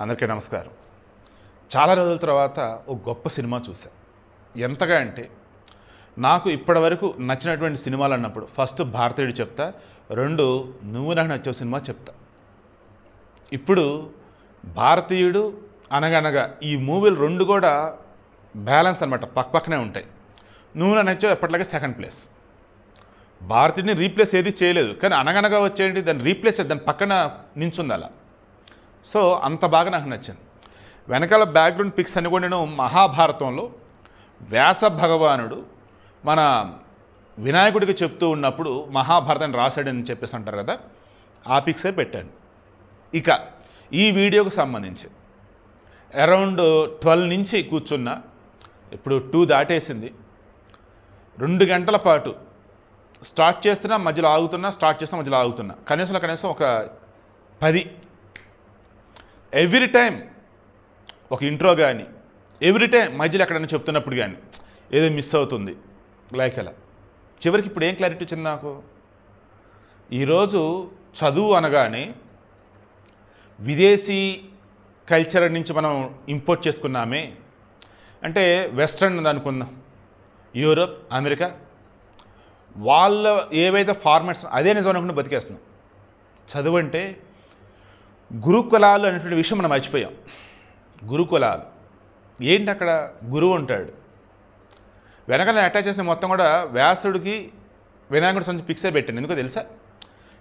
అందరికీ నమస్కారం. చాలా రోజుల తర్వాత ఒక గొప్ప సినిమా చూసా. ఎంతగా అంటే నాకు ఇప్పటివరకు నచ్చినటువంటి సినిమాలు అన్నప్పుడు ఫస్ట్ భారతీయుడు చెప్తా, 2 నువ్వు నాకు నచ్చావు సినిమా చెప్తా. ఇప్పుడు భారతీయుడు, అనగనగా ఈ మూవీలు 2 కూడా బ్యాలెన్స్ అనమాట, పక్కనే ఉంటాయి. నువ్వు నాకు నచ్చావు ఎప్పటిలాగే సెకండ్ ప్లేస్. భారతీయుడిని రీప్లేస్ ఏది చేయలేదు, కానీ అనగనగా వచ్చేయండి దాన్ని రీప్లేస్ దాని పక్కన నించుంది అలా. సో అంత బాగా నాకు నచ్చింది. వెనకాల బ్యాక్గ్రౌండ్ పిక్స్ అన్ని కూడా నేను మహాభారతంలో వ్యాస భగవానుడు మన వినాయకుడికి చెప్తూ ఉన్నప్పుడు మహాభారతాన్ని రాశాడని చెప్పేసి అంటారు కదా, ఆ పిక్సే పెట్టాను. ఇక ఈ వీడియోకు సంబంధించి అరౌండ్ 12 నుంచి కూర్చున్న, ఇప్పుడు 2 దాటేసింది. 2 గంటల పాటు స్టార్ట్ చేస్తున్నా మధ్యలో ఆగుతున్నా, స్టార్ట్ చేస్తున్నా మధ్యలో ఆగుతున్నా, కనీసం ఒక 10 ఎవ్రీ టైం ఒక ఇంట్రో కానీ, ఎవ్రీ టైం మధ్యలో ఎక్కడైనా చెప్తున్నప్పుడు కానీ ఏదో మిస్ అవుతుంది లైక్ అలా. చివరికి ఇప్పుడు ఏం క్లారిటీ వచ్చింది నాకు, ఈరోజు చదువు అనగానే విదేశీ కల్చర్ నుంచి మనం ఇంపోర్ట్ చేసుకున్నామే, అంటే వెస్ట్రన్ అనుకుందాం, యూరోప్, అమెరికా, వాళ్ళ ఏవైతే ఫార్మాట్స్ అదే నిజం అనుకుంటే బతికేస్తున్నాం. చదువు అంటే గురుకులాలు అనేటువంటి విషయం మనం మర్చిపోయాం. గురుకులాలు ఏంటి, అక్కడ గురువు ఉంటాడు. వెనకాల అటాచ్ చేసిన మొత్తం కూడా వ్యాసుడికి వినాయకుడి సంబంధించి పిక్సే పెట్టాను. ఎందుకో తెలుసా,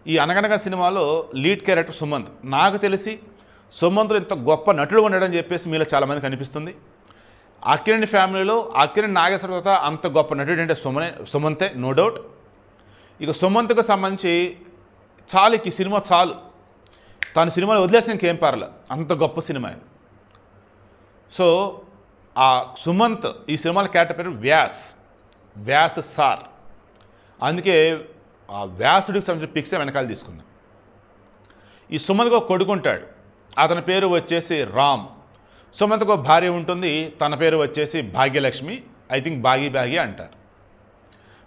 ఈ అనగనగా సినిమాలో లీడ్ క్యారెక్టర్ సుమంత్. నాకు తెలిసి సుమంత్లో ఇంత గొప్ప నటుడు ఉన్నాడని చెప్పేసి మీలో చాలామంది కనిపిస్తుంది. అక్కినేని ఫ్యామిలీలో అక్కినేని నాగేశ్వర తర్వాత అంత గొప్ప నటుడు అంటే సుమంతే, నో డౌట్. ఇక సుమంత్కు సంబంధించి చాలు, ఈ సినిమా చాలు, తాను సినిమాలు వదిలేసిన ఇంకేం పారల, అంత గొప్ప సినిమా ఇది. సో ఆ సుమంత్ ఈ సినిమాల క్యారెక్టర్ పేరు వ్యాస్ సార్. అందుకే ఆ వ్యాసుడికి సంబంధించిన పిక్సే వెనకాల తీసుకున్నాం. ఈ సుమంత్కి ఒక కొడుకుంటాడు, అతని పేరు వచ్చేసి రామ్. సుమంత్కి ఒక భార్య ఉంటుంది, తన పేరు వచ్చేసి భాగ్యలక్ష్మి. ఐ థింక్ భాగి అంటారు.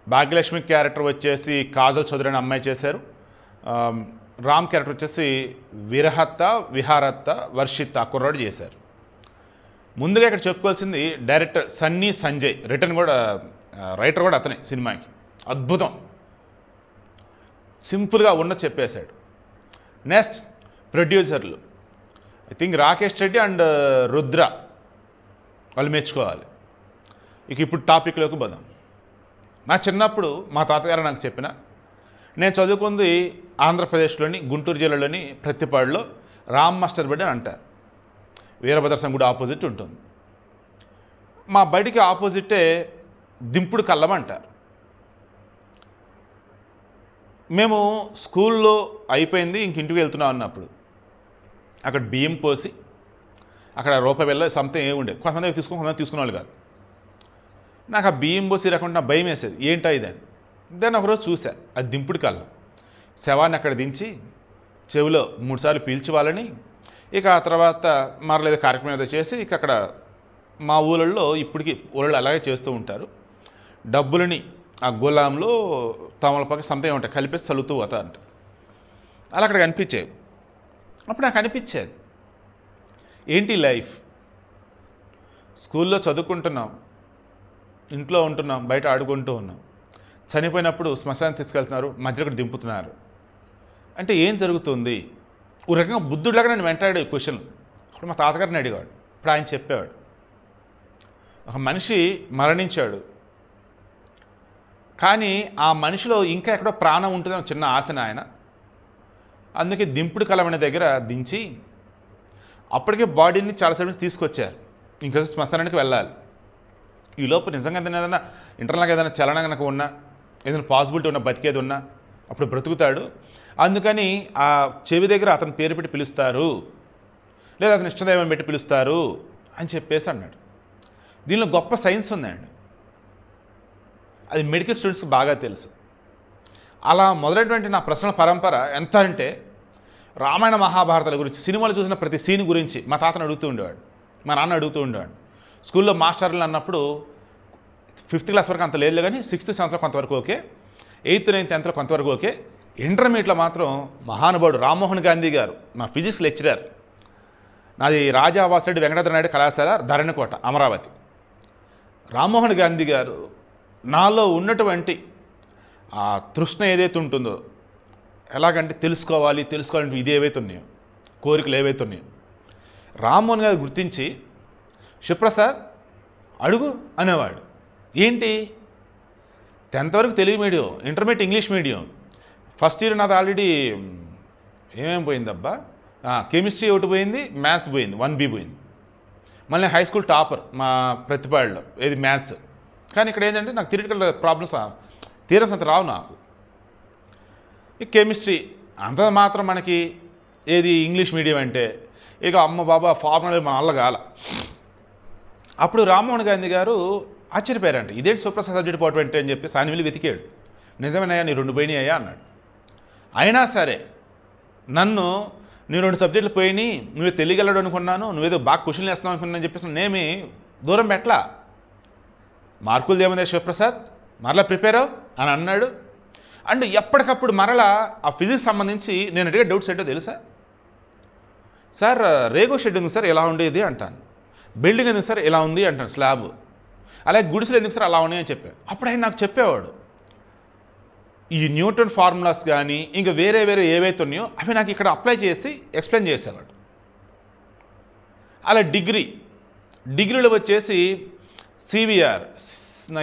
భాగ్యలక్ష్మి క్యారెక్టర్ వచ్చేసి కాజల్ చౌదరి అనే అమ్మాయి చేశారు. రామ్ క్యారెక్టర్ వచ్చేసి విహారత్త వర్షిత్ కుర్రాడు చేశారు. ముందుగా ఇక్కడ చెప్పుకోవాల్సింది డైరెక్టర్ సన్నీ సంజయ్, రైటర్ కూడా అతనే సినిమాకి. అద్భుతం, సింపుల్గా ఉన్న చెప్పేశాడు. నెక్స్ట్ ప్రొడ్యూసర్లు I think Rakesh Reddy and Rudra, వాళ్ళు మెచ్చుకోవాలి. ఇక ఇప్పుడు టాపిక్లోకి పోదాం. నా చిన్నప్పుడు మా తాతగారు నాకు చెప్పిన, నేను చదువుకుంది ఆంధ్రప్రదేశ్లోని గుంటూరు జిల్లాలోని ప్రత్తిపాడులో రామ్ మాస్టర్ బడి అని అంటారు. వీరభద్రస్వామి గుడి ఆపోజిట్ ఉంటుంది. మా బడికి ఆపోజిటే దింపుడు కల్లం అంటారు. మేము స్కూల్లో అయిపోయింది, ఇంక ఇంటికి వెళ్తున్నాం అన్నప్పుడు అక్కడ బియ్యం పోసి, అక్కడ రూపాయి వెళ్ళ సంథింగ్ ఏమి ఉండేది, కొంతమంది తీసుకునే వాళ్ళు కాదు. నాకు ఆ బియ్యం పోసి రాకుండా భయం వేసేది, ఏంటో ఇదని. దాన్ని ఒకరోజు చూసా, అది దింపుడు కల్లం. శవాన్ని అక్కడ దించి చెవిలో 3 సార్లు పీల్చి వాళ్ళని, ఇక ఆ తర్వాత మరలేదు కార్యక్రమం ఏదో చేసి, ఇక అక్కడ మా ఊళ్ళల్లో ఇప్పటికీ ఊళ్ళో అలాగే చేస్తూ ఉంటారు. డబ్బులని ఆ గులాంలో తమలపాకు సంథింగ్ ఉంటాయి కలిపేసి చల్లుతూ పోతా అంట. అలా అక్కడ కనిపించేవి. అప్పుడు నాకు అనిపించేది, ఏంటి లైఫ్, స్కూల్లో చదువుకుంటున్నాం, ఇంట్లో ఉంటున్నాం, బయట ఆడుకుంటూ ఉన్నాం, చనిపోయినప్పుడు శ్మశానం తీసుకెళ్తున్నారు, మధ్యలో కూడా దింపుతున్నారు, అంటే ఏం జరుగుతుంది? ఒక రకంగా బుద్ధుడిలాగా నేను వెంటాడే క్వశ్చన్. అప్పుడు మా తాతగారిని అడిగాడు. ఇప్పుడు ఆయన చెప్పేవాడు, ఒక మనిషి మరణించాడు, కానీ ఆ మనిషిలో ఇంకా ఎక్కడో ప్రాణం ఉంటుందని చిన్న ఆశన ఆయన. అందుకే దింపుడు కలం అనే దగ్గర దించి అప్పటికే బాడీని చాలాసేపు తీసుకొచ్చారు, ఇంకా శ్మశానానికి వెళ్ళాలి. ఈ లోపు నిజంగా ఏదైనా ఇంటర్నల్గా ఏదైనా చలనం కనుక ఉన్నా, ఏదైనా పాసిబిలిటీ ఉన్నా, బతికేది ఉన్నా అప్పుడు బ్రతుకుతాడు. అందుకని ఆ చెవి దగ్గర అతని పేరు పెట్టి పిలుస్తారు, లేదా అతని ఇష్టదైవం పెట్టి పిలుస్తారు అని చెప్పేసి అన్నాడు. దీనిలో గొప్ప సైన్స్ ఉందండి, అది మెడికల్ స్టూడెంట్స్కి బాగా తెలుసు. అలా మొదలైనటువంటి నా ప్రశ్నల పరంపర ఎంత అంటే, రామాయణ మహాభారతాల గురించి, సినిమాలు చూసిన ప్రతి సీన్ గురించి మా తాతను అడుగుతూ ఉండేవాడు, మా నాన్న అడుగుతూ ఉండేవాడు. స్కూల్లో మాస్టర్లు అన్నప్పుడు 5th క్లాస్ వరకు అంత లేదు, కానీ 6th, 7th కొంతవరకు ఓకే, 8th, 9th, 10th కొంతవరకు ఓకే. ఇంటర్మీడియట్లో మాత్రం మహానుభావుడు రామ్మోహన్ గాంధీ గారు, మా ఫిజిక్స్ లెక్చరర్, నాది రాజా వాసిరెడ్డి వెంకటేశ్వర నాయుడు కళాశాల ధరణికోట అమరావతి. రామ్మోహన్ గాంధీ గారు నాలో ఉన్నటువంటి ఆ తృష్ణ ఏదైతే ఉంటుందో, ఎలాగంటే తెలుసుకోవాలంటే ఇది ఏవైతే ఉన్నాయో, కోరికలు ఏవైతే ఉన్నాయో, రామ్మోహన్ గారు గుర్తించి శివప్రసాద్ అడుగు అనేవాడు. ఏంటి 10th వరకు Telugu medium, intermediate English medium, first year నాది ఆల్రెడీ ఏమేమి పోయిందబ్బా, కెమిస్ట్రీ ఒకటి పోయింది, మ్యాథ్స్ పోయింది, 1B పోయింది. మళ్ళీ హై స్కూల్ టాపర్ మా ప్రతిపాడులో ఏది మ్యాథ్స్. కానీ ఇక్కడ ఏంటంటే నాకు థియరిటికల్ ప్రాబ్లమ్స్ థియరమ్స్ అంత రావు నాకు. ఈ కెమిస్ట్రీ అంత మాత్రం మనకి ఏది ఇంగ్లీష్ మీడియం అంటే ఇక అమ్మ బాబా ఫార్ములా మన వల్ల కాల. అప్పుడు రామ్మోహన్ గాంధీ గారు ఆశ్చర్యపోయారంట, ఇదేంటి సుప్రసాద్ సబ్జెక్ట్ పోవటం అని చెప్పి సాని వెళ్ళి వెతికాడు. నిజమేనయ్యా నీ 2 పోయినాయి అయ్యా అన్నాడు. అయినా సరే నన్ను నీ 2 సబ్జెక్టులు పోయినాయి, నువ్వే తెలియగలడు అనుకున్నాను, నువ్వేదో బాగా క్వశ్చన్లు వేస్తున్నావు అనుకున్నాను అని చెప్పేసి నేమి దూరం పెట్టలా. మార్కులు ఏమైందా శివప్రసాద్ మరలా ప్రిపేర్ అవ్వు అని అన్నాడు. అండ్ ఎప్పటికప్పుడు మరలా ఆ ఫిజిక్స్ సంబంధించి నేను అడిగే డౌట్స్ ఏంటో తెలుసా, సార్ రేగో షెడ్ ఎందుకు సార్ ఎలా ఉండేది అంటాను, బిల్డింగ్ ఎందుకు సార్ ఎలా ఉంది అంటాను, స్లాబ్, అలాగే గుడిసెలు ఎందుకు సార్ అలా ఉన్నాయి అని చెప్పాను. అప్పుడు ఆయన నాకు చెప్పేవాడు ఈ న్యూటన్ ఫార్ములాస్ కానీ ఇంకా వేరే ఏవైతే ఉన్నాయో అవి నాకు ఇక్కడ అప్లై చేసి ఎక్స్ప్లెయిన్ చేసేవాడు. అలా డిగ్రీలో వచ్చేసి CVR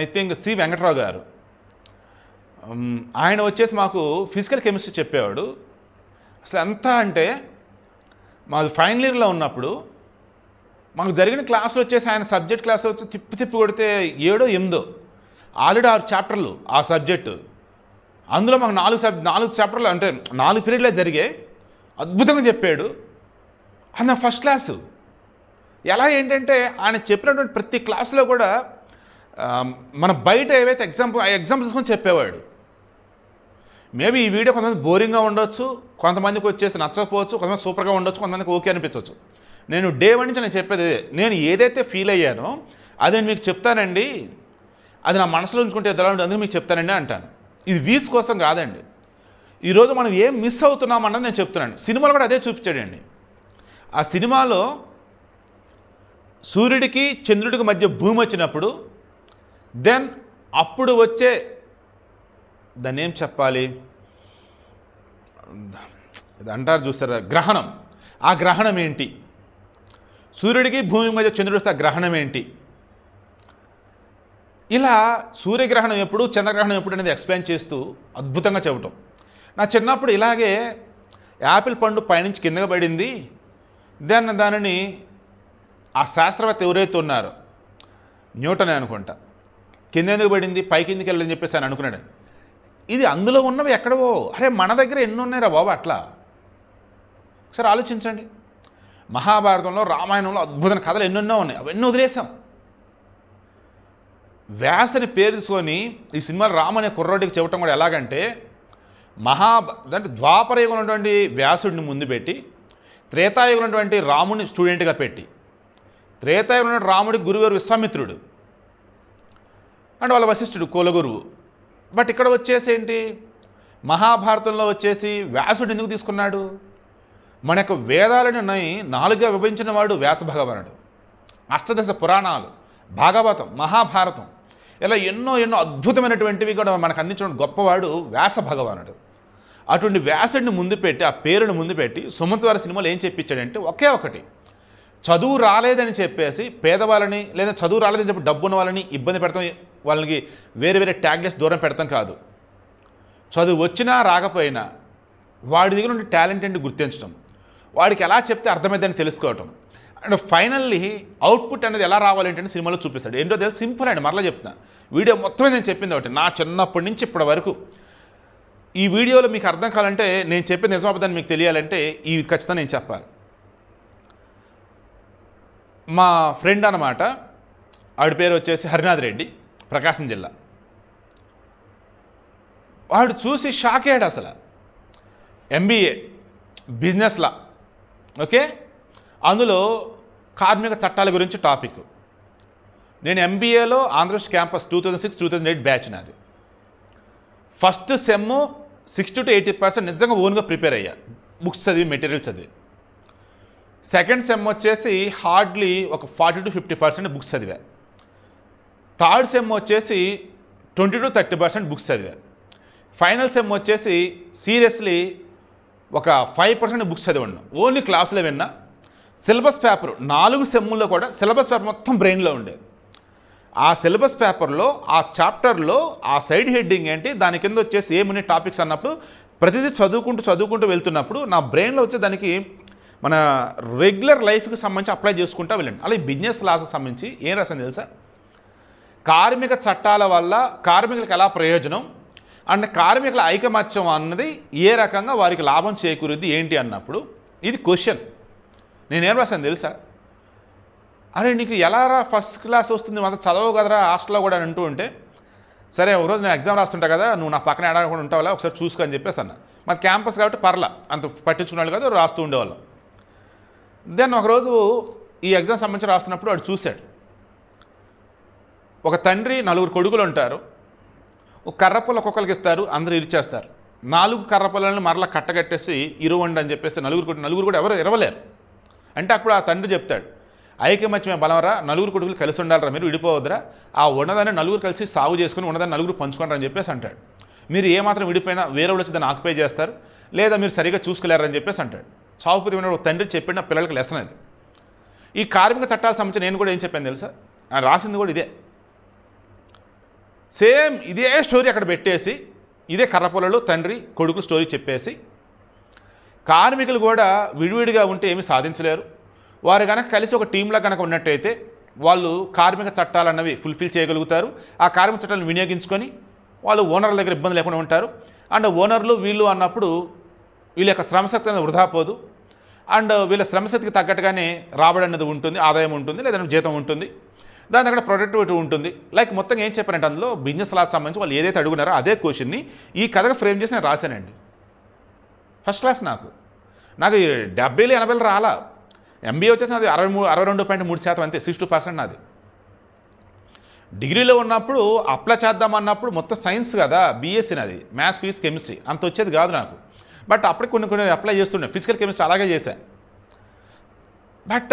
I think see Venkatarao గారు, ఆయన వచ్చేసి మాకు ఫిజికల్ కెమిస్ట్రీ చెప్పేవాడు. అసలు ఎంత అంటే మాది ఫైనల్ ఇయర్లో ఉన్నప్పుడు మాకు జరిగిన క్లాసులు వచ్చేసి ఆయన సబ్జెక్ట్ క్లాసులు వచ్చి తిప్పి కొడితే 7 8 ఆల్రెడీ 6 చాప్టర్లు ఆ సబ్జెక్టు. అందులో మాకు 4 చాప్టర్లు అంటే 4 పీరియడ్లే జరిగాయి. అద్భుతంగా చెప్పాడు. అది నా ఫస్ట్ క్లాసు. ఎలా ఏంటంటే ఆయన చెప్పినటువంటి ప్రతి క్లాసులో కూడా మన బయట ఏవైతే ఎగ్జాంపుల్స్ తీసుకొని చెప్పేవాడు. మేబీ ఈ వీడియో కొంతమంది బోరింగ్గా ఉండొచ్చు, కొంతమందికి వచ్చేసి నచ్చకపోవచ్చు, కొంతమంది సూపర్గా ఉండొచ్చు, కొంతమందికి ఓకే అనిపించవచ్చు. నేను డే 1 నుంచి నేను చెప్పేది నేను ఏదైతే ఫీల్ అయ్యానో అది నేను మీకు చెప్తానండి, అది నా మనసులో ఉంచుకుంటే ఎదురు అందుకు మీకు చెప్తానండి అంటాను. ఇది వ్యూస్ కోసం కాదండి. ఈరోజు మనం ఏం మిస్ అవుతున్నామన్నది నేను చెప్తున్నాను. సినిమాలో కూడా అదే చూపించాడండి. ఆ సినిమాలో సూర్యుడికి చంద్రుడికి మధ్య భూమి వచ్చినప్పుడు దెన్ అప్పుడు వచ్చే దాన్ని ఏం చెప్పాలి, ఇది అంటారు చూస్తారా గ్రహణం. ఆ గ్రహణం ఏంటి, సూర్యుడికి భూమి మధ్య చంద్రుడు వస్తే ఆ గ్రహణం ఏంటి, ఇలా సూర్యగ్రహణం ఎప్పుడు చంద్రగ్రహణం ఎప్పుడు అనేది ఎక్స్ప్లెయిన్ చేస్తూ అద్భుతంగా చెప్పటం. నా చిన్నప్పుడు ఇలాగే యాపిల్ పండు పైనుంచి కిందగా పడింది, దానిని ఆ శాస్త్రవేత్త ఎవరైతే ఉన్నారో న్యూటన్ అనుకుంటా, కింద ఎందుకు పడింది పైకి ఎందుకు వెళ్ళని చెప్పేసి ఆయన అనుకున్నాడు. ఇది అందులో ఉన్నవి ఎక్కడవో, అరే మన దగ్గర ఎన్ని ఉన్నాయిరా బాబు అట్లా. ఒకసారి ఆలోచించండి. మహాభారతంలో రామాయణంలో అద్భుతమైన కథలు ఎన్నెన్నో ఉన్నాయి, అవన్నీ వదిలేసాం. వ్యాసని పేరు తీసుకొని ఈ సినిమాలో రామ్ అనే కుర్రోడికి చెప్పటం కూడా ఎలాగంటే అంటే ద్వాపరయుగం ఉన్నటువంటి వ్యాసుడిని ముందు పెట్టి త్రేతాయుగం ఉన్నటువంటి రాముడిని స్టూడెంట్గా పెట్టి, త్రేతాయుగం ఉన్నటువంటి రాముడికి గురుగారు విశ్వామిత్రుడు అంటే వాళ్ళ వశిష్ఠుడు కులగురువు. బట్ ఇక్కడ వచ్చేసి ఏంటి, మహాభారతంలో వచ్చేసి వ్యాసుడు ఎందుకు తీసుకున్నాడు, మన యొక్క వేదాలను 4గా విభజించిన వాడు వ్యాస భగవానుడు. అష్టదశ పురాణాలు, భాగవతం, మహాభారతం ఇలా ఎన్నో అద్భుతమైనటువంటివి కూడా మనకు అందించిన గొప్పవాడు వ్యాస భగవానుడు. అటువంటి వ్యాసుడిని ముందు పెట్టి ఆ పేరుని ముందు పెట్టి సుమంత్ సినిమాలో ఏం చెప్పించాడంటే ఒకే ఒకటి, చదువు రాలేదని చెప్పేసి పేదవాళ్ళని లేదా చదువు రాలేదని చెప్పి డబ్బున్న వాళ్ళని ఇబ్బంది పెడతాం, వాళ్ళకి వేరే ట్యాగ్లెస్ దూరం పెడతాం కాదు. చదువు వచ్చినా రాకపోయినా వాడి దగ్గర ఉండే టాలెంట్ ఏంటి గుర్తించడం, వాడికి ఎలా చెప్తే అర్థమైందని తెలుసుకోవటం, అండ్ ఫైనల్లీ అవుట్పుట్ అనేది ఎలా రావాలి ఏంటంటే సినిమాలో చూపిస్తాడు. ఏంటో తెలుసు, సింపుల్ అండి. మరలా చెప్తున్నా, వీడియో మొత్తమే నేను చెప్పింది ఒకటి, నా చిన్నప్పటి నుంచి ఇప్పటి వరకు. ఈ వీడియోలో మీకు అర్థం కావాలంటే, నేను చెప్పేది నిజమవుతుందని మీకు తెలియాలంటే ఈ ఖచ్చితంగా నేను చెప్పాలి. మా ఫ్రెండ్ అన్నమాట, ఆవిడ పేరు వచ్చేసి హరినాథ్ రెడ్డి, ప్రకాశం జిల్లా. వాడు చూసి షాక్ అయ్యాడు. అసలు MBA బిజినెస్ లా, ఓకే, అందులో కార్మిక చట్టాల గురించి టాపిక్. నేను MBAలో ఆంధ్రప్రదేశ్ క్యాంపస్ 2006-2008 బ్యాచ్ నాది. ఫస్ట్ సెమ్ 60 to 80% నిజంగా ఓన్గా ప్రిపేర్ అయ్యా, బుక్స్ చదివి మెటీరియల్ చదివి. సెకండ్ సెమ్ వచ్చేసి హార్డ్లీ ఒక 40 to 50% బుక్స్ చదివా. థర్డ్ సెమ్ వచ్చేసి 20 to 30% బుక్స్ చదివా. ఫైనల్ సెమ్ వచ్చేసి సీరియస్లీ ఒక 5% బుక్స్ చదివాను. ఓన్లీ క్లాసులో విన్నా. సిలబస్ పేపర్ 4 సెమ్ముల్లో కూడా సిలబస్ పేపర్ మొత్తం బ్రెయిన్లో ఉండేది. ఆ సిలబస్ పేపర్లో ఆ చాప్టర్లో ఆ సైడ్ హెడ్డింగ్ ఏంటి, దాని కింద వచ్చేసి ఏముని టాపిక్స్ అన్నప్పుడు ప్రతిదీ చదువుకుంటూ వెళ్తున్నప్పుడు నా బ్రెయిన్లో వచ్చే దానికి మన రెగ్యులర్ లైఫ్కి సంబంధించి అప్లై చేసుకుంటూ వెళ్ళండి. అలాగే బిజినెస్ లాస్కి సంబంధించి ఏం రాసాను తెలుసా, కార్మిక చట్టాల వల్ల కార్మికులకు ఎలా ప్రయోజనం అండ్ కార్మికుల ఐకమత్యం అన్నది ఏ రకంగా వారికి లాభం చేకూరుద్ది ఏంటి అన్నప్పుడు ఇది క్వశ్చన్. నేనేం రాశాను తెలుసా, అరే నీకు ఎలా రా ఫస్ట్ క్లాస్ వస్తుంది అంత చదవవు కదరా హాస్టల్లో కూడా అంటూ ఉంటే, సరే ఒకరోజు నేను ఎగ్జామ్ రాస్తుంటా కదా నువ్వు నా పక్కన ఏడాడకుండా ఉంటావులా ఒకసారి చూసుకో అని చెప్పేసి అన్న. మాది క్యాంపస్ కాబట్టి పర్లా అంత పట్టించుకున్నాడు కదా రాస్తూ ఉండేవాళ్ళం. దెన్ ఒకరోజు ఈ ఎగ్జామ్ సంబంధించి రాస్తున్నప్పుడు వాడు చూశాడు, ఒక తండ్రి 4 కొడుకులు ఉంటారు, ఒక కర్రపుల్ల ఒక్కొక్కరికి ఇస్తారు, అందరూ ఇరిచేస్తారు. 4 కర్రపుల్లని మరలా కట్టగట్టేసి ఇరువండి అని చెప్పేసి నలుగురు కూడా ఎవరు ఇరవలేరు. అంటే అప్పుడు ఆ తండ్రి చెప్తాడు, ఐకమత్యమే బలమరా, 4 కొడుకులు కలిసి ఉండాలరా, మీరు విడిపోవద్దురా, ఆ ఉన్నదాన్ని 4 కలిసి సాగు చేసుకుని ఉన్నదాన్ని 4 పంచుకుంటారు అని చెప్పేసి అంటాడు. మీరు ఏమాత్రం విడిపోయినా వేరే వాళ్ళు వచ్చి దాన్ని ఆక్యుపై చేస్తారు, లేదా మీరు సరిగా చూసుకోలేరని చెప్పేసి అంటాడు. చావుపతి ఒక తండ్రి చెప్పిన పిల్లలకి లెసన్ అది. ఈ కార్మిక చట్టాలకు సంబంధించి నేను కూడా ఏం చెప్పాను తెలుసా, ఆయన రాసింది కూడా ఇదే సేమ్ ఇదే స్టోరీ అక్కడ పెట్టేసి ఇదే కర్రపొలలో తండ్రి కొడుకు స్టోరీ చెప్పేసి కార్మికులు కూడా విడివిడిగా ఉంటే ఏమీ సాధించలేరు, వారు కనుక కలిసి ఒక టీంలా కనుక ఉన్నట్టయితే వాళ్ళు కార్మిక చట్టాలు అన్నవి ఫుల్ఫిల్ చేయగలుగుతారు. ఆ కార్మిక చట్టాలను వినియోగించుకొని వాళ్ళు ఓనర్ల దగ్గర ఇబ్బంది లేకుండా ఉంటారు. అండ్ ఓనర్లు వీళ్ళు అన్నప్పుడు వీళ్ళ యొక్క శ్రమశక్తి అనేది వృధా పోదు. అండ్ వీళ్ళ శ్రమశక్తికి తగ్గట్టుగానే రాబడి అనేది ఉంటుంది, ఆదాయం ఉంటుంది, లేదంటే జీతం ఉంటుంది, దాని దగ్గర ప్రొడక్టివిటీ ఉంటుంది. లైక్ మొత్తం ఏం చెప్పారంటే అందులో బిజినెస్ లాస్ సంబంధించి వాళ్ళు ఏదైతే అడుగున్నారో అదే క్వశ్చన్ని ఈ కథగా ఫ్రేమ్ చేసి నేను రాశానండి. ఫస్ట్ క్లాస్ నాకు 70, 80 రాలా. ఎంబీఏ వచ్చేసి నాది 62.3% అంతే, 62% నాది. డిగ్రీలో ఉన్నప్పుడు అప్లై చేద్దామన్నప్పుడు మొత్తం సైన్స్ కదా, బీఎస్సీ నాది, మ్యాథ్స్ ఫిజిక్స్ కెమిస్ట్రీ అంత వచ్చేది కాదు నాకు. బట్ అప్పటికి కొన్ని అప్లై చేస్తుండే, ఫిజికల్ కెమిస్ట్రీ అలాగే చేశాను. బట్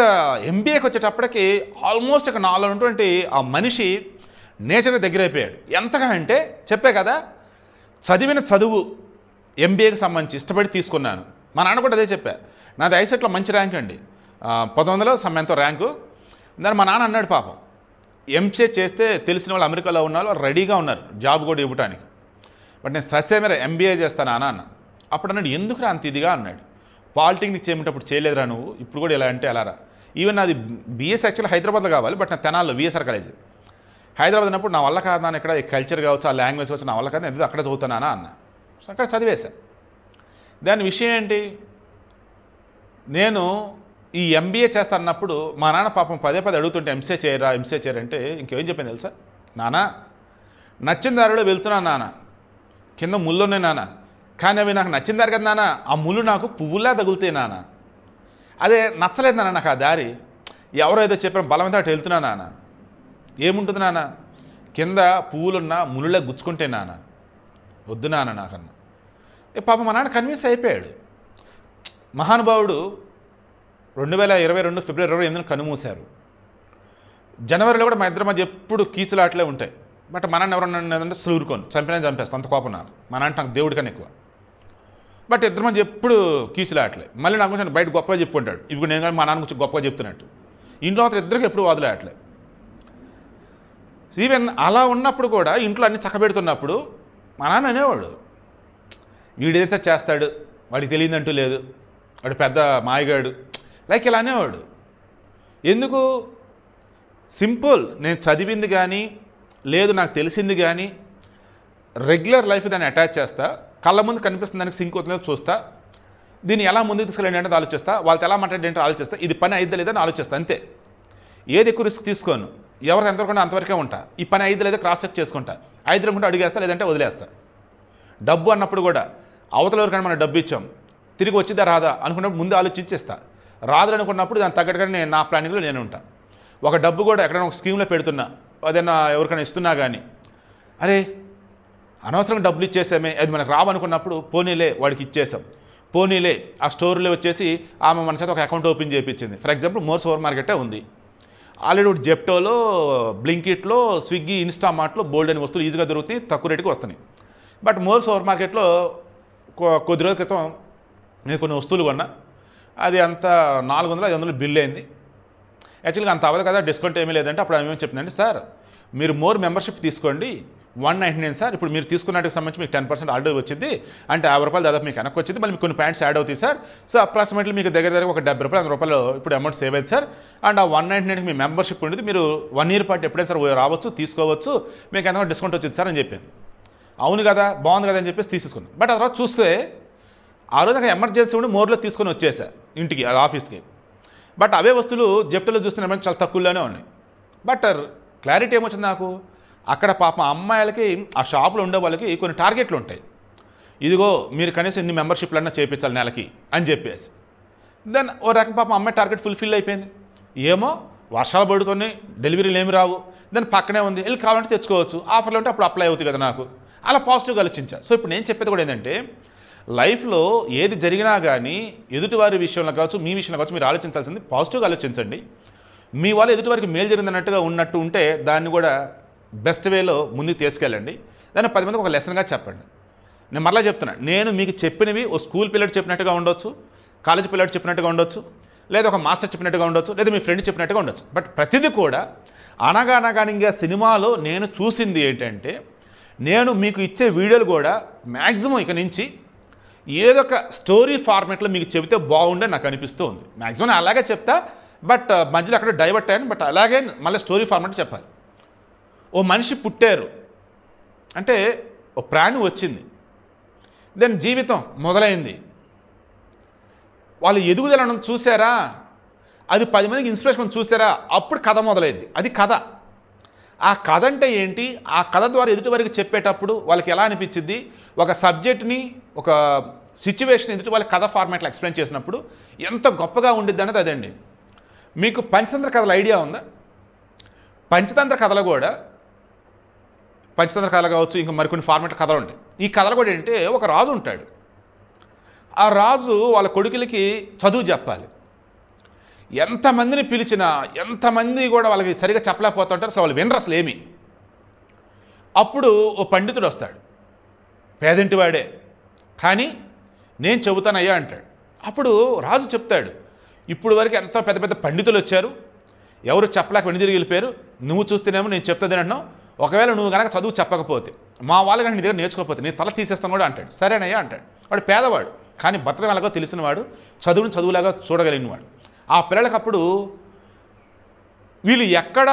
ఎంబీఏకి వచ్చేటప్పటికి ఆల్మోస్ట్ ఇక నాలో ఉన్నటువంటి ఆ మనిషి నేచర్కి దగ్గర అయిపోయాడు. ఎంతగా అంటే చెప్పే కదా, చదివిన చదువు ఎంబీఏకి సంబంధించి ఇష్టపడి తీసుకున్నాను. మా నాన్న కూడా అదే చెప్పా, నాది ఐసెట్లో మంచి ర్యాంక్ అండి, 1900 ఎంతో ర్యాంకు. దాన్ని మా నాన్న అన్నాడు, పాపం ఎంసీఏ చేస్తే తెలిసిన వాళ్ళు అమెరికాలో ఉన్న వాళ్ళు రెడీగా ఉన్నారు జాబ్ కూడా ఇవ్వడానికి, బట్ నేను ససేమేర ఎంబీఏ చేస్తాను అన్న. అప్పుడు అన్నాడు, ఎందుకురా అంత ఇదిగా అన్నాడు, పాలిటెక్నిక్ చేయమంటప్పుడు చేయలేదురా నువ్వు, ఇప్పుడు కూడా ఎలా అంటే అలారా. ఈవెన్ నాది బీఎస్ యాక్చువల్ హైదరాబాద్లో కావాలి, బట్ నా తెనాల్లో విఎస్ఆర్ కాలేజ్ హైదరాబాద్ అన్నప్పుడు నా వల్ల కాదు నాన్న, ఇక్కడ ఈ కల్చర్ కావచ్చు ఆ లాంగ్వేజ్ కావచ్చు నా వల్ల కాదు, ఎందుకు అక్కడ చదువుతానా అన్న. సో అక్కడ చదివేశా. దాని విషయం ఏంటి, నేను ఈ ఎంబీఏ చేస్తానన్నప్పుడు మా నాన్న పాపం పదే అడుగుతుంటే ఎంసీఏ చేయరంటే ఇంకేం చెప్పాను తెలుసా, నాన్న నచ్చిన దారిలో వెళ్తున్నాను నాన్న, కింద ముళ్ళు ఉన్నాయి నాన్న, కానీ అవి నాకు నచ్చిన దారి కదా నాన్న, ఆ ముళ్ళు నాకు పువ్వులా తగులుతాయి నాన్న, అదే నచ్చలేదు నాన్న నాకు ఆ దారి, ఎవరో ఏదో చెప్పిన బలమంతా అటు వెళ్తున్నా నాన్న, ఏముంటుంది నాన్న కింద పువ్వులున్న ముళ్ళే గుచ్చుకుంటే నాన్న, వద్దు నాన్న నాకన్నా. పాప మా నాన్న కన్విన్స్ అయిపోయాడు. మహానుభావుడు 2022 ఫిబ్రవరి 28 కనుమూశారు. జనవరిలో కూడా మా ఇద్దరి మధ్య ఎప్పుడు కీచులాట్లే ఉంటాయి. బట్ మా నాన్న ఎవరన్నా సులువురుకొని చంపేస్తాను, అంత కోపం నాకు, మా నాన్న నాకు దేవుడి కన్నా ఎక్కువ. బట్ ఇద్దరి మధ్య ఎప్పుడు కీచులాట్లే. మళ్ళీ నాకు కొంచెం బయట గొప్పగా చెప్పుకుంటాడు, ఇప్పుడు నేను కానీ మా నాన్న కొంచెం గొప్పగా చెప్తున్నట్టు. ఇంట్లో మాత్రం ఇద్దరికి ఎప్పుడు వదిలేయట్లే. ఈవెన్ అలా ఉన్నప్పుడు కూడా ఇంట్లో అన్ని చక్కబెడుతున్నప్పుడు మా నాన్న అనేవాడు, వీడేదైతే చేస్తాడు వాడికి తెలియదంటూ లేదు, వాడు పెద్ద మాయగాడు, లైక్ ఇలా అనేవాడు. ఎందుకు, సింపుల్, నేను చదివింది కానీ లేదు నాకు తెలిసింది కానీ రెగ్యులర్ లైఫ్ దాన్ని అటాచ్ చేస్తా, కళ్ళ ముందు కనిపిస్తుంది దానికి సింక్ అవుతుందో చూస్తా, దీన్ని ఎలా ముందుకు తీసుకెళ్ళండి అంటే ఆలోచిస్తా, వాళ్ళతో ఎలా మాట్లాడేంటే ఆలోచిస్తా, ఇది పని అయిద్దా లేదని ఆలోచిస్తా, అంతే. ఏది ఎక్కువ రిస్క్ తీసుకోను, ఎవరు ఎంతవరకు అంతవరకే ఉంటా, ఈ పని అయిద్దా లేదా క్రాస్ చెక్ చేసుకుంటా, 5 అనుకుంటే అడిగేస్తా, లేదంటే వదిలేస్తా. డబ్బు అన్నప్పుడు కూడా అవతల ఎవరికైనా మనం డబ్బు ఇచ్చాం, తిరిగి వచ్చిద్దా రాదా అనుకున్నప్పుడు ముందు ఆలోచించేస్తా, రాదు అనుకున్నప్పుడు దాని తగ్గట్టుగానే నేను నా ప్లానింగ్లో నేను ఉంటా. ఒక డబ్బు కూడా ఎక్కడైనా ఒక స్కీమ్లో పెడుతున్నా, అదైనా ఎవరికైనా ఇస్తున్నా కానీ, అరే అనవసరంగా డబ్బులు ఇచ్చేసామే, అది మనకు రావనుకున్నప్పుడు పోనీలే వాడికి ఇచ్చేసాం, పోనీలే ఆ స్టోర్లో వచ్చేసి ఆమె మన చేత ఒక అకౌంట్ ఓపెన్ చేయించింది. ఫర్ ఎగ్జాంపుల్ మోర్ సూపర్ మార్కెటే ఉంది, ఆల్రెడీ ఒకటి జెప్టోలో, బ్లింకిట్లో, స్విగ్గీ, ఇన్స్టామార్ట్లో బోల్డ్ అని వస్తువులు ఈజీగా దొరుకుతాయి, తక్కువ రేటుకి వస్తున్నాయి. బట్ మోర్ సూపర్ మార్కెట్లో కొద్ది రోజుల క్రితం నేను కొన్ని వస్తువులు కొన్నా, అది అంత 400-500 బిల్ అయింది. యాక్చువల్గా అంత అవ్వదు కదా, డిస్కౌంట్ ఏమీ లేదంటే అప్పుడు ఆమె ఏమని చెప్తుందంటే, సార్ మీరు మోర్ మెంబర్షిప్ తీసుకోండి, 199 సార్, ఇప్పుడు మీరు తీసుకున్నట్టుకు సంబంధించి మీకు 10% ఆర్డర్ వచ్చింది, అంటే ₹50 దాదాపు మీకు వెనక్కి వచ్చింది, మళ్ళీ మీకు కొన్ని ప్యాంట్స్ యాడ్ అవుతాయి సార్. సో అప్రాక్సిమేట్లీ మీకు దగ్గర ఒక ₹70-100 ఇప్పుడు అమౌంట్ సేవ్ అయింది సార్. అండ్ ఆ 199కి మీ మెంబర్షిప్ ఉండేది, మీరు 1 ఇయర్ పాటు ఎప్పుడైనా సార్ రావచ్చు, తీసుకోవచ్చు, మీకు ఎంతో డిస్కౌంట్ వచ్చింది సార్ అని చెప్పాను. అవును కదా, బాగుంది కదా అని చెప్పేసి తీసేసుకున్నాను. బట్ ఆ తర్వాత చూస్తే ఆ రోజు నాకు ఎమర్జెన్సీ ఉండి మోర్లో తీసుకొని వచ్చేసా ఇంటికి, అది ఆఫీస్కి. బట్ అవే వస్తువులు జెప్టోలో చూస్తున్న చాలా తక్కువలోనే ఉన్నాయి. బట్ క్లారిటీ ఏమొచ్చింది నాకు, అక్కడ పాపం అమ్మాయిలకి ఆ షాపులో ఉండే వాళ్ళకి కొన్ని టార్గెట్లు ఉంటాయి. ఇదిగో మీరు కనీసం ఇన్ని మెంబర్షిప్లన్నా చేయించాలి నెలకి అని చెప్పేసి. దెన్ ఓ రకం పాపం అమ్మాయి టార్గెట్ ఫుల్ఫిల్ అయిపోయింది. ఏమో వర్షాలు పడుతున్నాయి, డెలివరీలు ఏమి రావు, దాని పక్కనే ఉంది, వెళ్ళి కావాలంటే తెచ్చుకోవచ్చు, ఆఫర్లు ఉంటే అప్పుడు అప్లై అవుతుంది కదా నాకు, అలా పాజిటివ్గా ఆలోచించా. సో ఇప్పుడు నేను చెప్పేది కూడా ఏంటంటే, లైఫ్లో ఏది జరిగినా కానీ ఎదుటివారి విషయంలో కావచ్చు, మీ విషయంలో కావచ్చు, మీరు ఆలోచించాల్సింది పాజిటివ్గా ఆలోచించండి. మీ వాళ్ళు ఎదుటివారికి మేలు జరిగిందన్నట్టుగా ఉన్నట్టు ఉంటే దాన్ని కూడా బెస్ట్ వేలో ముందుకు తీసుకెళ్ళండి. దాన్ని 10 మందికి ఒక లెసన్గా చెప్పండి. నేను మరలా చెప్తున్నా, నేను మీకు చెప్పినవి ఓ స్కూల్ పిల్లడు చెప్పినట్టుగా ఉండొచ్చు, కాలేజ్ పిల్లడు చెప్పినట్టుగా ఉండొచ్చు, లేదా ఒక మాస్టర్ చెప్పినట్టుగా ఉండొచ్చు, లేదా మీ ఫ్రెండ్ చెప్పినట్టుగా ఉండొచ్చు. బట్ ప్రతిదీ కూడా అనగానగానిగా సినిమాలో నేను చూసింది ఏంటంటే, నేను మీకు ఇచ్చే వీడియోలు కూడా మ్యాక్సిమం ఇక నుంచి ఏదో ఒక స్టోరీ ఫార్మాట్లో మీకు చెబితే బాగుండే నాకు అనిపిస్తూ ఉంది. మ్యాక్సిమం అలాగే చెప్తా, బట్ మధ్యలో అక్కడ డైవర్ట్ అయ్యాను. బట్ అలాగే మళ్ళీ స్టోరీ ఫార్మాట్ చెప్పాలి. ఓ మనిషి పుట్టారు అంటే ఓ ప్రాణి వచ్చింది, దెన్ జీవితం మొదలైంది, వాళ్ళు ఎదుగుదలను చూసారా, అది 10 మందికి ఇన్స్పిరేషన్ చూసారా, అప్పుడు కథ మొదలైంది. అది కథ. ఆ కథ అంటే ఏంటి, ఆ కథ ద్వారా ఎదుటివారికి చెప్పేటప్పుడు వాళ్ళకి ఎలా అనిపించింది, ఒక సబ్జెక్ట్ని, ఒక సిచ్యువేషన్ ఎదుటి వాళ్ళకి కథ ఫార్మాట్లో ఎక్స్ప్లెయిన్ చేసినప్పుడు ఎంత గొప్పగా ఉండిద్ది అనేది అదండి. మీకు పంచతంత్ర కథల ఐడియా ఉందా? పంచతంత్ర కథలు కూడా, పంచతంత్ర కథలు కావచ్చు, ఇంకా మరికొన్ని ఫార్మాట్ కథలు ఉంటాయి. ఈ కథలు కూడా ఏంటంటే, ఒక రాజు ఉంటాడు, ఆ రాజు వాళ్ళ కొడుకులకి చదువు చెప్పాలి. ఎంతమందిని పిలిచినా ఎంతమంది కూడా వాళ్ళకి సరిగా చెప్పలేకపోతుంటారు, అసలు వాళ్ళు వినరు అసలు ఏమి. అప్పుడు ఓ పండితుడు వస్తాడు, పేదింటి వాడే, కానీ నేను చెబుతానయ్యా అంటాడు. అప్పుడు రాజు చెప్తాడు, ఇప్పుడు వరకు ఎంతో పెద్ద పెద్ద పండితులు వచ్చారు, ఎవరు చెప్పలేక వెనుదిరిగి వెళ్ళిపోయారు, నువ్వు చూస్తేనేమో నేను చెప్తుంది అంటున్నావు, ఒకవేళ నువ్వు కనుక చదువు చెప్పకపోతే, మా వాళ్ళు కనుక నీ దగ్గర నేర్చుకోకపోతే నేను తల తీసేస్తాను కూడా అంటాడు. సరేనయ్యా అంటాడు. వాడు పేదవాడు, కానీ బతకం ఎలాగో తెలిసినవాడు, చదువుని చదువులాగా చూడగలిగినవాడు. ఆ పిల్లలకి అప్పుడు వీళ్ళు ఎక్కడ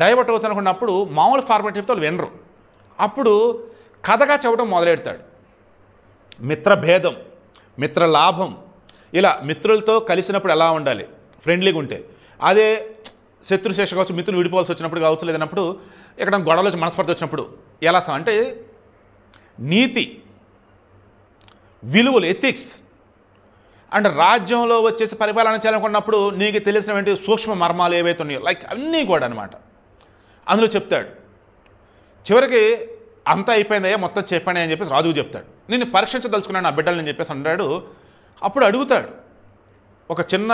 డైవర్ట్ అవుతారనుకున్నప్పుడు మామూలు ఫార్మాట్ చెప్తే వాళ్ళు వినరు. అప్పుడు కథగా చెప్పడం మొదలెడతాడు. మిత్రభేదం, మిత్రలాభం, ఇలా మిత్రులతో కలిసినప్పుడు ఎలా ఉండాలి, ఫ్రెండ్లీగా ఉంటే. అదే శత్రుశేష కావచ్చు, మిత్రులు విడిపోవాల్సి వచ్చినప్పుడు కావచ్చు, లేదన్నప్పుడు ఎక్కడ గొడవలు మనస్పర్ధ వచ్చినప్పుడు ఎలా అంటే నీతి, విలువలు, ఎథిక్స్ అండ్ రాజ్యంలో వచ్చేసి పరిపాలన చేయాలనుకున్నప్పుడు నీకు తెలిసినటువంటి సూక్ష్మ మర్మాలు ఏవైతే ఉన్నాయో, లైక్ అన్నీ కూడా అనమాట అందులో చెప్తాడు. చివరికి అంతా అయిపోయిందయ్యా, మొత్తం చెప్పండి అని చెప్పేసి రాజుకు చెప్తాడు. నేను పరీక్షించదలుచుకున్నాను నా బిడ్డలని చెప్పేసి అన్నాడు. అప్పుడు అడుగుతాడు, ఒక చిన్న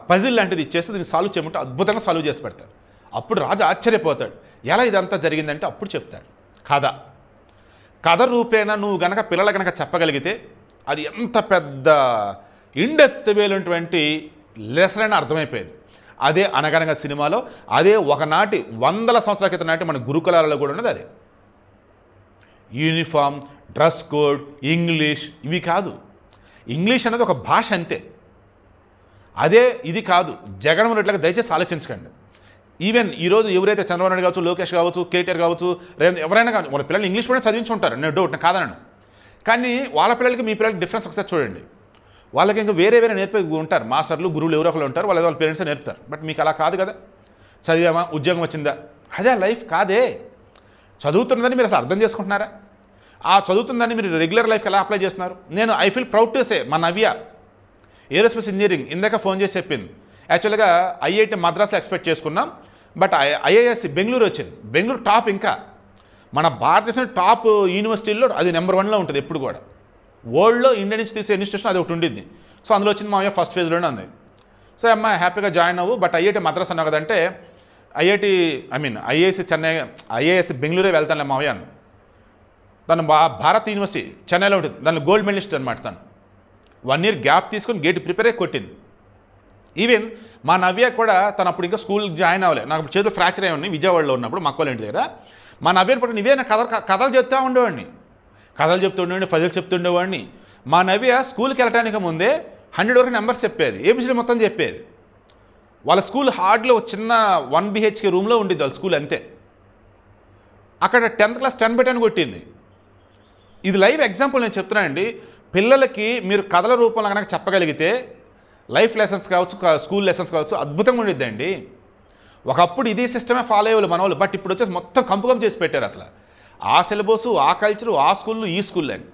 పజిల్ లాంటిది ఇచ్చేస్తే దీన్ని సాల్వ్ చేయమంటే అద్భుతంగా సాల్వ్ చేసి పెడతాడు. అప్పుడు రాజు ఆశ్చర్యపోతాడు, ఎలా ఇదంతా జరిగిందంటే అప్పుడు చెప్తాడు. కథ రూపేణ నువ్వు గనక పిల్లలు కనుక చెప్పగలిగితే అది ఎంత పెద్ద ఇండెప్త్ వేలున్నటువంటి లెసన్ అని అర్థమైపోయేది. అదే అనగనగా సినిమాలో, అదే ఒకనాటి 100 సంవత్సరాల క్రితం నాటి మన గురుకులాలలో కూడా ఉన్నది. అదే యూనిఫామ్, డ్రెస్ కోడ్, ఇంగ్లీష్, ఇవి కాదు. ఇంగ్లీష్ అనేది ఒక భాష అంతే, అదే ఇది కాదు. జగన్మోహన్ రెడ్డిలాగా దయచేసి ఆలోచించకండి. ఈవెన్ ఈరోజు ఎవరైతే చంద్రబాబు నాయుడు కావచ్చు, లోకేష్ కావచ్చు, కేటీఆర్ కావచ్చు, ఎవరైనా కానీ వాళ్ళ పిల్లలు ఇంగ్లీష్ కూడా చదివించుంటారు, నేను డౌట్, నేను కాదనను. కానీ వాళ్ళ పిల్లలకి మీ పిల్లలకి డిఫరెన్స్ ఒకసారి చూడండి. వాళ్ళకి ఇంకా వేరే నేర్పే ఉంటారు, మాస్టర్లు, గురువులు ఎవరో ఒకరు ఉంటారు, వాళ్ళ పేరెంట్స్ నేర్పుతారు. బట్ మీకు అలా కాదు కదా, చదివామా, ఉద్యోగం వచ్చిందా, అదే లైఫ్ కాదే. చదువుతున్నదని మీరు అసలు అర్థం చేసుకుంటున్నారా? ఆ చదువుతుందని మీరు రెగ్యులర్ లైఫ్కి ఎలా అప్లై చేస్తున్నారు? నేను I feel proud to say, మా నవ్య ఏరోస్పేస్ ఇంజనీరింగ్ ఇందాక ఫోన్ చేసి చెప్పింది. యాక్చువల్గా ఐఐటి మద్రాస్లో ఎక్స్పెక్ట్ చేసుకున్నాం, బట్ ఐఐఎస్సి బెంగళూరు వచ్చింది. బెంగళూరు టాప్, ఇంకా మన భారతదేశం టాప్ యూనివర్సిటీల్లో అది నెంబర్ 1లో ఉంటుంది ఎప్పుడు కూడా. వరల్డ్లో ఇండియా నుంచి తీసే ఇన్స్టిట్యూషన్ అది ఒకటి ఉండింది. సో అందులో వచ్చింది మామయ్య ఫస్ట్ ఫేజ్లోనే ఉంది. సో అమ్మ హ్యాపీగా జాయిన్ అవ్వు, బట్ ఐఐటి మద్రాస్ అన్నావు కదంటే ఐఏఎస్ చెన్నై, ఐఏఎస్ బెంగళూరే వెళ్తానులే మామయ్య అన్న. తను భారత్ యూనివర్సిటీ చెన్నైలో ఉంటుంది, దానిలో గోల్డ్ మెడలిస్ట్ అనమాట. తను 1 year గ్యాప్ తీసుకొని గేట్ ప్రిపేర్ అయ్యి కొట్టింది. ఈవెన్ మా నవ్య కూడా తను అప్పుడు ఇంకా స్కూల్ జాయిన్ అవ్వలేదు. నాకు చేతులు ఫ్రాక్చర్ అయ్యి ఉన్నాయి విజయవాడలో ఉన్నప్పుడు మా అక్కల ఇంటి దగ్గర. మా నవ్యని పట్టు నువ్వే కథలు చెప్తూ ఉండేవాడిని, ఫజిల్స్ చెప్తుండేవాడిని. మా నవ్య స్కూల్కి వెళ్ళడానికి ముందే 100 వరకు నెంబర్స్ చెప్పేది, ఏబిసిడి మొత్తం చెప్పేది. వాళ్ళ స్కూల్ హార్డ్లో చిన్న 1 BHK రూమ్లో ఉండిద్ది వాళ్ళ స్కూల్ అంతే. అక్కడ 10th class 10 పెట్టని కొట్టింది. ఇది లైవ్ ఎగ్జాంపుల్ నేను చెప్తున్నానండి. పిల్లలకి మీరు కథల రూపంలో కనుక చెప్పగలిగితే లైఫ్ లెసన్స్ కావచ్చు, స్కూల్ లెసన్స్ కావచ్చు, అద్భుతంగా ఉండిద్దండి. ఒకప్పుడు ఇదే సిస్టమే ఫాలో అయ్యేవాళ్ళు మన వాళ్ళు, బట్ ఇప్పుడు వచ్చేసి మొత్తం కంపుకం చేసి పెట్టారు. అసలు ఆ సిలబస్, ఆ కల్చరు, ఆ స్కూళ్ళు, ఈ స్కూల్ అని.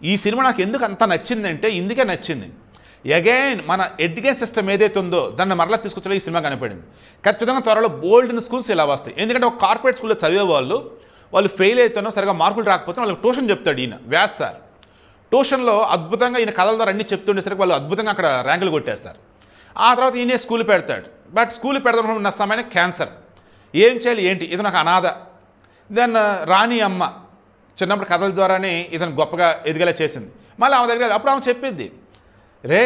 ఈ సినిమా నాకు ఎందుకు అంత నచ్చిందంటే ఇందుకే నచ్చింది. అగైన్ మన ఎడ్యుకేషన్ సిస్టమ్ ఏదైతే ఉందో దాన్ని మరలా తీసుకొచ్చే ఈ సినిమా కనపడింది. ఖచ్చితంగా త్వరలో బోల్డ్ స్కూల్స్ ఇలా వస్తాయి. ఎందుకంటే ఒక కార్పొరేట్ స్కూల్లో చదివే వాళ్ళు ఫెయిల్ అవుతానో, సరిగా మార్కులు రాకపోతే వాళ్ళకి ట్యూషన్ చెప్తాడు ఈయన వ్యాస్ సార్. ట్యూషన్లో అద్భుతంగా ఈయన కథల ద్వారా అన్నీ చెప్తుండేసరికి వాళ్ళు అద్భుతంగా అక్కడ ర్యాంకులు కొట్టేస్తారు. ఆ తర్వాత ఈయనే స్కూల్ పెడతాడు. బట్ స్కూల్ పెడదాం ఉన్న సమయానికి క్యాన్సర్. ఏం చేయాలి ఏంటి, ఇది నాకు అనాథ. దెన్ రాణి అమ్మ చిన్నప్పుడు కథల ద్వారానే ఇతను గొప్పగా ఎదిగేలా చేసింది. మళ్ళీ ఆమె దగ్గర అప్పుడు ఆమె చెప్పింది, రే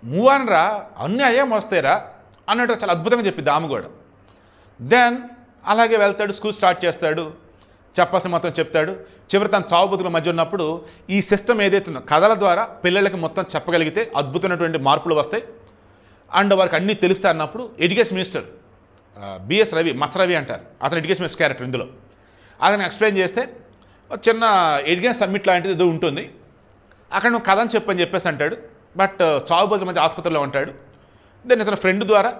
మూవ్ ఆన్ రా, అన్నీ అయ్యాం వస్తాయిరా అన్నట్టు చాలా అద్భుతంగా చెప్పింది ఆమె కూడా. దెన్ అలాగే వెళ్తాడు, స్కూల్ స్టార్ట్ చేస్తాడు, చెప్పాల్సిన మొత్తం చెప్తాడు. చివరి తన చావు బతుకుల మధ్య ఉన్నప్పుడు ఈ సిస్టమ్ ఏదైతే ఉందో కథల ద్వారా పిల్లలకి మొత్తం చెప్పగలిగితే అద్భుతమైనటువంటి మార్పులు వస్తాయి అండ్ వారికి అన్నీ తెలుస్తాయి అన్నప్పుడు ఎడ్యుకేషన్ మినిస్టర్ బిఎస్ రవి, మత్సరవి అంటారు, అతను ఎడ్యుకేషన్ మినిస్టర్ క్యారెక్టర్ ఇందులో. అతను ఎక్స్ప్లెయిన్ చేస్తే చిన్న ఎడ్యుకేషన్ సబ్మిట్ లాంటిది ఏదో ఉంటుంది, అక్కడ నువ్వు కథ అని చెప్పని చెప్పేసి అంటాడు. బట్ చావు బతుకుల మధ్య ఆసుపత్రిలో ఉంటాడు. దెన్ ఇతని ఫ్రెండ్ ద్వారా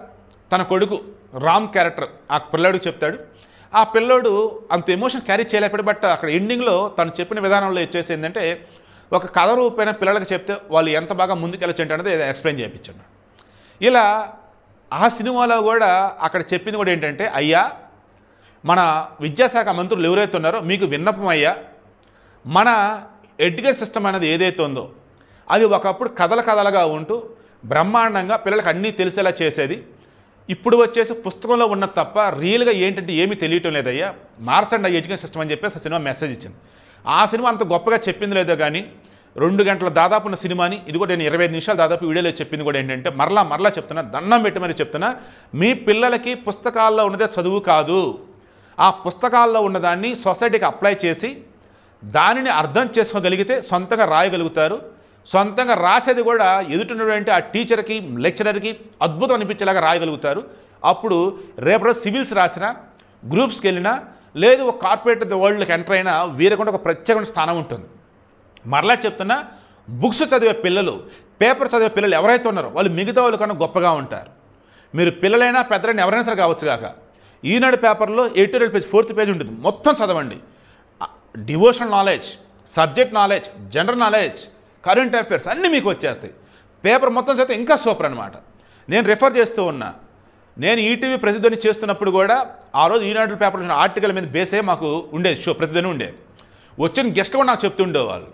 తన కొడుకు రామ్ క్యారెక్టర్ ఆ పిల్లాడికి చెప్తాడు. ఆ పిల్లోడు అంత ఎమోషన్ క్యారీ చేయలేకపోయాడు. బట్ అక్కడ ఎండింగ్లో తను చెప్పిన విధానంలో వచ్చేసి ఏంటంటే ఒక కథ రూపైన పిల్లలకి చెప్తే వాళ్ళు ఎంత బాగా ముందుకెళ్ళచ్చు అనేది ఎక్స్ప్లెయిన్ చేయించాను. ఇలా ఆ సినిమాలో కూడా అక్కడ చెప్పింది కూడా ఏంటంటే, అయ్యా మన విద్యాశాఖ మంత్రులు ఎవరైతే ఉన్నారో మీకు విన్నపం అయ్యా, మన ఎడ్యుకేషన్ సిస్టమ్ అనేది ఏదైతే ఉందో అది ఒకప్పుడు కథలుగా ఉంటూ బ్రహ్మాండంగా పిల్లలకు అన్నీ తెలిసేలా చేసేది. ఇప్పుడు వచ్చేసి పుస్తకంలో ఉన్న తప్ప రియల్గా ఏంటంటే ఏమీ తెలియటం లేదయ్యా, మార్చండి ఎడ్యుకేషన్ సిస్టమ్ అని చెప్పేసి ఆ సినిమా మెసేజ్ ఇచ్చింది. ఆ సినిమా అంత గొప్పగా చెప్పింది లేదో కానీ 2 గంటల దాదాపు ఉన్న సినిమాని ఇది కూడా నేను 25 నిమిషాలు దాదాపు వీడియోలో చెప్పింది కూడా ఏంటంటే మరలా చెప్తున్నా, దండం పెట్టి మరి చెప్తున్నా, మీ పిల్లలకి పుస్తకాల్లో ఉన్నదే చదువు కాదు, ఆ పుస్తకాల్లో ఉన్నదాన్ని సొసైటీకి అప్లై చేసి దానిని అర్థం చేసుకోగలిగితే సొంతంగా రాయగలుగుతారు. సొంతంగా రాసేది కూడా ఎదుటిన్నటువంటి ఆ టీచర్కి, లెక్చరర్కి అద్భుతం అనిపించేలాగా రాయగలుగుతారు. అప్పుడు రేపు సివిల్స్ రాసినా, గ్రూప్స్కి వెళ్ళినా, లేదు ఒక కార్పొరేట్ వరల్డ్కి ఎంటర్ అయినా వీరకుండా ఒక ప్రత్యేకమైన స్థానం ఉంటుంది. మరలా చెప్తున్నా, బుక్స్ చదివే పిల్లలు, పేపర్ చదివే పిల్లలు ఎవరైతే ఉన్నారో వాళ్ళు మిగతా వాళ్ళ కన్నా గొప్పగా ఉంటారు. మీరు పిల్లలైనా పెద్దలైనా ఎవరైనా సరే కావచ్చు కాక, ఈనాడు పేపర్లో ఎడిటోరియల్ పేజ్ 4th పేజ్ ఉంటుంది, మొత్తం చదవండి. Devotional knowledge, subject knowledge, general knowledge, current affairs అన్నీ మీకు వచ్చేస్తాయి. పేపర్ మొత్తం చదివితే ఇంకా సూపర్ అనమాట. నేను రిఫర్ చేస్తూ ఉన్నా, నేను ఈటీవీ ప్రతిధ్వని చేస్తున్నప్పుడు కూడా ఆ రోజు ఈనాడు పేపర్లో ఆర్టికల్ మీద బేసే మాకు ఉండేది, షో ప్రతిధ్వని ఉండేది. వచ్చిన గెస్ట్ కూడా నాకు చెప్తుండేవాళ్ళు,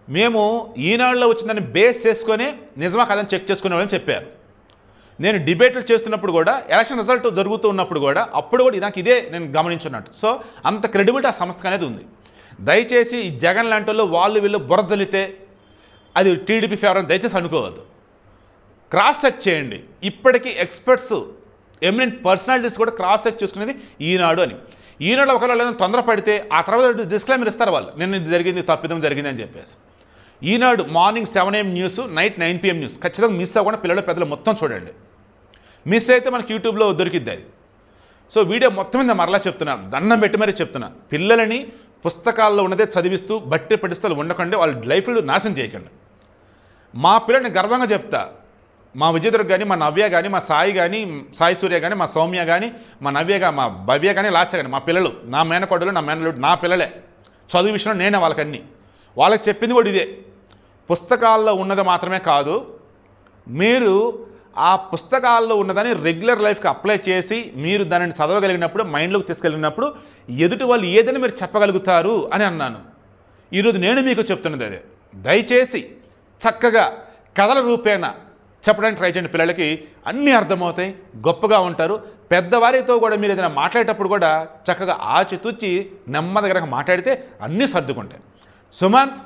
మేము ఈనాడులో వచ్చిందని బేస్ చేసుకొని నిజమా కదని చెక్ చేసుకునేవాళ్ళని చెప్పారు. నేను డిబేట్లు చేస్తున్నప్పుడు కూడా, ఎలక్షన్ రిజల్ట్ జరుగుతూ ఉన్నప్పుడు కూడా, అప్పుడు కూడా నాకు ఇదే నేను గమనించున్నట్టు. సో అంత క్రెడిబిలిటీ ఆ సంస్థకు అనేది ఉంది. దయచేసి ఈ జగన్ లాంటి వాళ్ళు వీళ్ళు బురజలితే అది టీడీపీ ఫేవర్ అని దయచేసి అనుకోవద్దు. క్రాస్ చెక్ చేయండి. ఇప్పటికీ ఎక్స్పర్ట్స్, ఎమినెంట్ పర్సనాలిటీస్ కూడా క్రాస్ చెక్ చూసుకునేది ఈనాడు అని. ఈనాడు ఒకవేళ తొందరపడితే ఆ తర్వాత డిస్క్లైమర్ ఇస్తారు వాళ్ళు, నేను ఇది జరిగింది, తప్పిదం జరిగింది అని చెప్పేసి. Eenadu morning 7 AM news, night 9 PM news ఖచ్చితంగా మిస్ అవ్వకుండా పిల్లలు పెద్దలు మొత్తం చూడండి. మిస్ అయితే మనకి యూట్యూబ్లో దొరికిద్ది అది. సో వీడియో మొత్తం మీద మరలా చెప్తున్నా, దండం పెట్టి మరీ చెప్తున్నా, పిల్లలని పుస్తకాల్లో ఉన్నదే చదివిస్తూ బట్టి పడిస్తూ ఉండకండి, వాళ్ళ లైఫ్లు నాశనం చేయకండి. మా పిల్లల్ని గర్వంగా చెప్తా, మా విజయదుర్గ కానీ, మా నవ్య కానీ, మా సాయి కానీ, సాయి సూర్య కానీ, మా సౌమ్య కానీ, మా నవ్య కానీ, మా భవ్య కానీ, లాస్య కానీ, మా పిల్లలు, నా మేనకోడలు, నా మేనల్లుడు, నా పిల్లలే. చదువు విషయంలో నేనే వాళ్ళకన్నీ. వాళ్ళకి చెప్పింది కూడా ఇదే, పుస్తకాల్లో ఉన్నది మాత్రమే కాదు, మీరు ఆ పుస్తకాల్లో ఉన్నదాన్ని రెగ్యులర్ లైఫ్కి అప్లై చేసి మీరు దానిని చదవగలిగినప్పుడు, మైండ్లోకి తీసుకెళ్ళినప్పుడు ఎదుటి వాళ్ళు ఏదైనా మీరు చెప్పగలుగుతారు అని అన్నాను. ఈరోజు నేను మీకు చెప్తున్నది అదే. దయచేసి చక్కగా కథల రూపేణ చెప్పడానికి ట్రై చేయండి. పిల్లలకి అన్నీ అర్థమవుతాయి, గొప్పగా ఉంటారు. పెద్దవారితో కూడా మీరు ఏదైనా మాట్లాడేటప్పుడు కూడా చక్కగా ఆచితూచి నెమ్మదిగా కనుక మాట్లాడితే అన్నీ సర్దుకుంటాయి. సుమంత్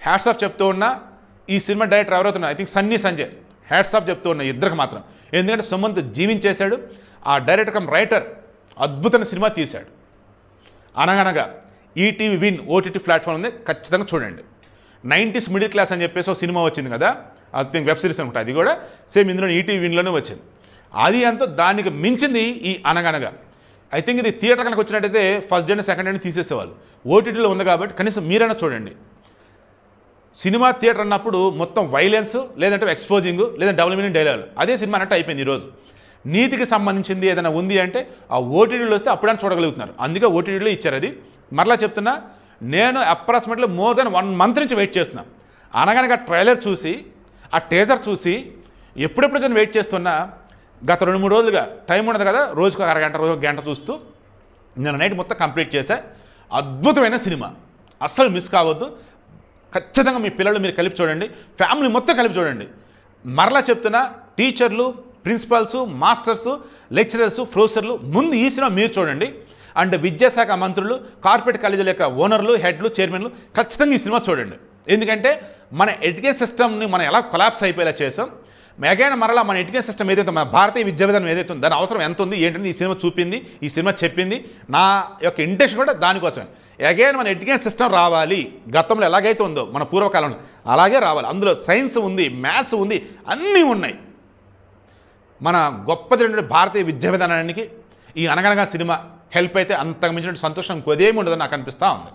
హ్యాట్స్ ఆఫ్ చెప్తూ ఉన్నా. ఈ సినిమా డైరెక్టర్ ఎవరవుతున్నా, I think Sunny Sanjay, hats off చెప్తూ ఉన్నా ఇద్దరికి మాత్రం. ఎందుకంటే సుమంత్ జీవించేశాడు. ఆ డైరెక్టర్ కమ్ రైటర్ అద్భుతమైన సినిమా తీశాడు. Anaganaga ETV win OTT platform ఉంది, ఖచ్చితంగా చూడండి. 90s మిడిల్ క్లాస్ అని చెప్పేసి ఒక సినిమా వచ్చింది కదా, ఐ థింక్ వెబ్ సిరీస్ అనుకుంటా, అది కూడా సేమ్ ఇందులో ఈటీవీ విన్లోనే వచ్చింది. అది ఎంతో దానికి మించింది ఈ అనగనగా. ఐ థింక్ ఇది థియేటర్ కనుక వచ్చినట్టయితే ఫస్ట్ డే సెకండ్ డే తీసేసేవాళ్ళు. ఓటీటీలో ఉంది కాబట్టి కనీసం మీరైనా చూడండి. సినిమా థియేటర్ అన్నప్పుడు మొత్తం వైలెన్స్, లేదంటే ఎక్స్పోజింగ్, లేదా డబుల్ మీనింగ్ డైలాగులు, అదే సినిమా అన్నట్టు అయిపోయింది ఈరోజు. నీతికి సంబంధించింది ఏదైనా ఉంది అంటే ఆ ఓటీటీలో వస్తే అప్పుడైనా చూడగలుగుతున్నారు. అందుకే ఓటీటీలో ఇచ్చారు. అది మరలా చెప్తున్నా, నేను అప్రాక్సిమేట్లీ మోర్ దెన్ 1 మంత్ నుంచి వెయిట్ చేస్తున్నా. అనగనగా ట్రైలర్ చూసి, ఆ టేజర్ చూసి ఎప్పుడెప్పుడు నేను వెయిట్ చేస్తున్నా. గత 2-3 రోజులుగా టైం ఉండదు కదా, రోజుకు అరగంట, రోజు గంట చూస్తూ నేను నైట్ మొత్తం కంప్లీట్ చేశా. అద్భుతమైన సినిమా, అస్సలు మిస్ కావద్దు. ఖచ్చితంగా మీ పిల్లలు మీరు కలిపి చూడండి, ఫ్యామిలీ మొత్తం కలిపి చూడండి. మరలా చెప్తున్నా, టీచర్లు, ప్రిన్సిపల్స్, మాస్టర్స్, లెక్చరర్స్, ప్రొఫెసర్లు ముందు ఈ సినిమా మీరు చూడండి. అండ్ విద్యాశాఖ మంత్రులు, కార్పొరేట్ కాలేజీల యొక్క ఓనర్లు, హెడ్లు, చైర్మన్లు ఖచ్చితంగా ఈ సినిమా చూడండి. ఎందుకంటే మన ఎడ్యుకేషన్ సిస్టమ్ని మనం ఎలా కొలాప్స్ అయిపోయేలా చేసాం, అగైన్ మరలా మన ఎడ్యుకేషన్ సిస్టమ్ ఏదైతే, మన భారతీయ విద్యా విధానం ఏదైతే ఉందో దాని అవసరం ఎంత ఉంది ఏంటంటే ఈ సినిమా చూపింది, ఈ సినిమా చెప్పింది. నా యొక్క ఇంటెన్షన్ కూడా దానికోసమే. అగైన్ మన ఎడ్యుకేషన్ సిస్టమ్ రావాలి, గతంలో ఎలాగైతే ఉందో మన పూర్వకాలంలో అలాగే రావాలి. అందులో సైన్స్ ఉంది, మ్యాథ్స్ ఉంది, అన్నీ ఉన్నాయి. మన గొప్పది భారతీయ విద్యా విధానానికి ఈ అనగనగా సినిమా హెల్ప్ అయితే అంతకు మించిన సంతోషం ఇంకోదేమి ఉండదని నాకు అనిపిస్తూ ఉంది.